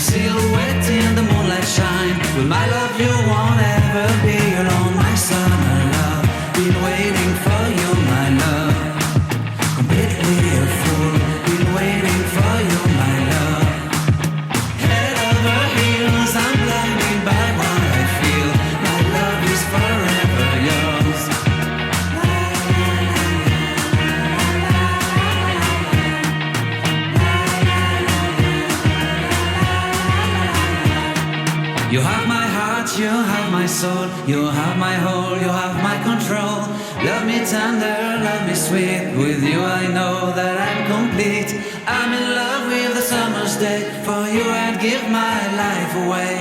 silhouette in the moonlight shine. With my love you won't ever be alone. My summer love, been waiting for you, my love. Completely a fool, been waiting for you, my love. Head over heels, I'm blinded by what I feel. My love is forever yours. You have my heart, you have my soul, you have my whole, you have my control. Love me tender, love me sweet. With you I know that I'm complete. I'm in love with the summer's day. For you I'd give my life away.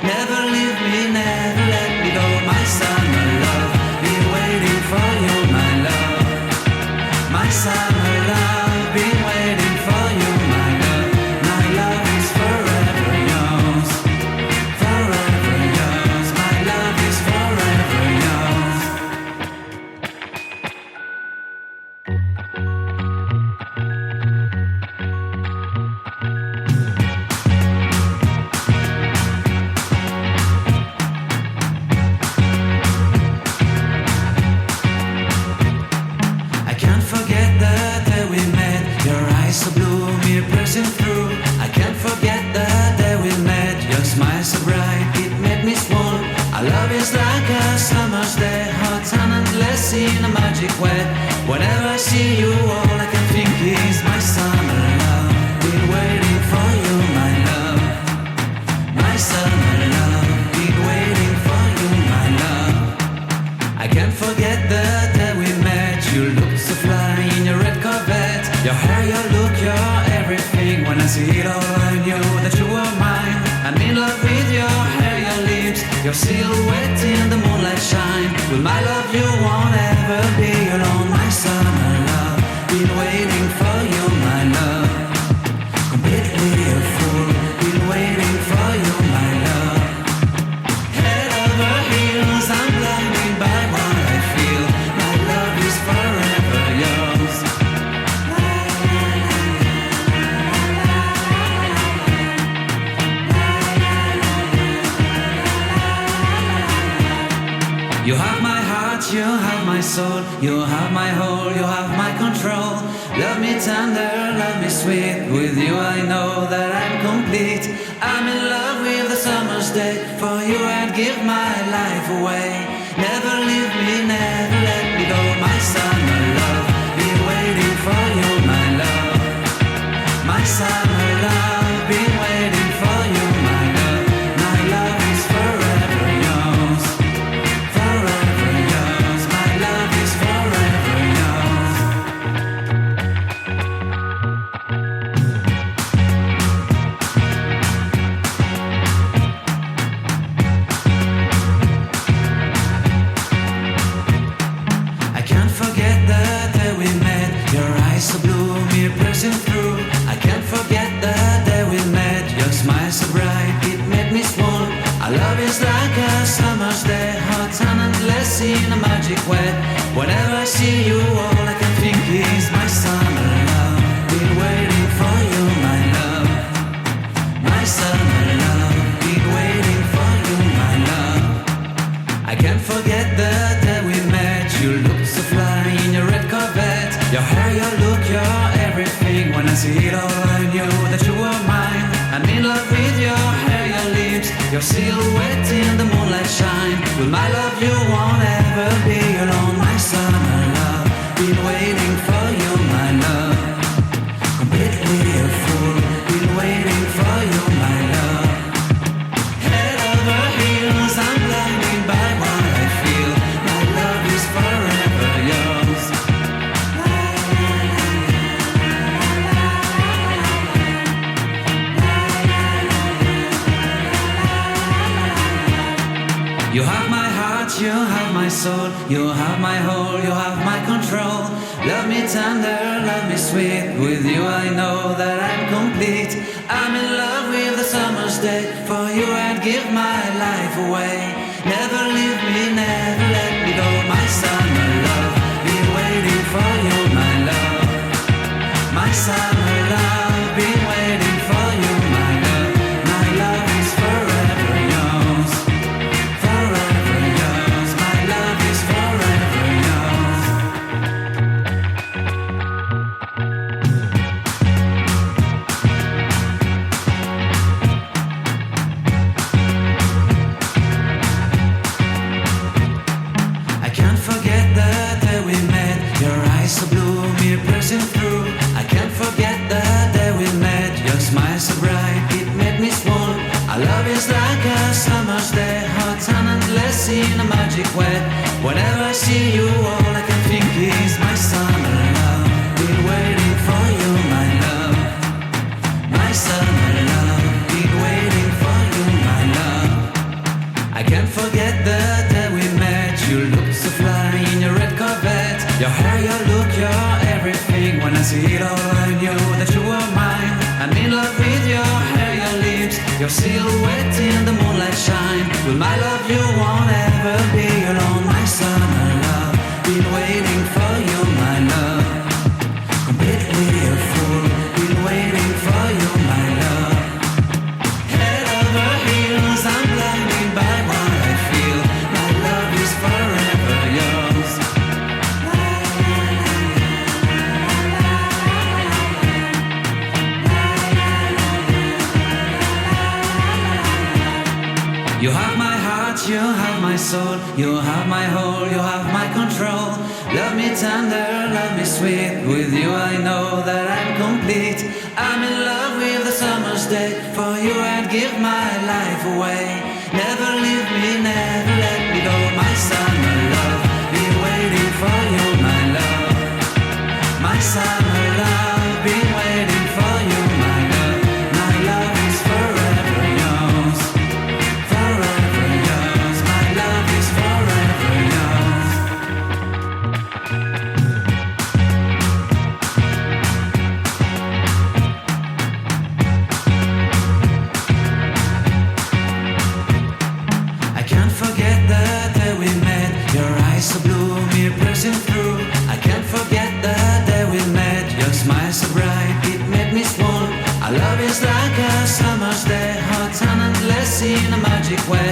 Never leave me, never let me go. My summer love, been waiting for you, my love. My summer love, been waiting for you, my love. My love is forever yours. Forever yours. My love is forever yours. I can't forget the day we met. Your eyes so blue, me pressing through. I can't forget the day we met. Your smile so bright, it made me swoon. Our love is like a summer's day, hot and endless in a magic way. Whenever I see you, all I can think is my summer love. Been waiting for you, my love. My summer love, been waiting for you, my love. I can't forget the day we met. You looked so fly in your red Corvette. Your hair, your look, your everything. When I see it all, I knew that you were mine. I'm in love with your hair, your lips, your silhouette in the moonlight shine. With my love you won't ever be alone. My summer love, been waiting for you, my love. Completely a fool, been waiting for you, my love. Head over heels, I'm blinded by what I feel. My love is forever yours. You have my heart, you have my soul, you have my whole, you have my control. Love me tender, love me sweet. With you I know that I'm complete. I'm in love with the summer's day. For you I'd give my life away. Never leave me, never let me go. My summer love, been waiting for you, my love. My summer love, been waiting for you, my love. My love is forever yours. Forever yours. My love is forever yours. I can't forget the day we met. Your eyes so blue, me pressing through. I can't forget the day we met. Your smile so bright, it made me swoon. Our love is like a summer's day, hot and endless in a magic way. Whenever I see you, all I can think is my summer love. Been waiting for you, my love. My summer love, been waiting for you, my love. I can't forget the day we met. You looked so fly in your red Corvette. Your hair, your look, your everything. When I see it all, I knew that you were mine. I'm in love with your hair, your lips, your silhouette in the moonlight shine. With my love you won't ever be alone. My summer love, been waiting for you, my love. Completely a fool, been waiting for you, my love. Head over heels, I'm blinded by what I feel. My love is forever yours. You have my heart, you have my soul, you have my whole, you have my control. Love me tender, love me sweet. With you I know that I'm complete. I'm in love with the summer's day. For you I'd give my life away. Never leave me, never let me go. My summer love, been waiting for you, my love. My summer love, been waiting for you, my love. My see you, all I can think is my summer love. Been waiting for you, my love. My summer love. Been waiting for you, my love. I can't forget the day we met. You looked so fly in your red Corvette. Your hair, your look, your everything. When I see it all, I knew that you were mine. I'm in love with your hair, your lips, your silhouette in the moonlight shine. With my love you won't ever be alone. My summer love, been waiting for you, my love. Completely a fool, been waiting for you, my love. Head over heels, I'm blinded by what I feel. My love is forever yours. You have my heart, you have my soul, you have my whole, you have my control. Love me tender, love me sweet. With you I know that I'm complete. I'm in love with the summer's day. For you I'd give my life away. Never leave me, never let me go. My summer love, been waiting for you, my love. My summer love, been waiting for you, my love. My love is forever yours. Forever yours. My love is forever yours. I can't forget the day we met. Your eyes so blue, me piercing through. I can't forget the day we met. Your smile so bright, it made me swoon. Our love is like a summer's day, hot and endless in a magic way.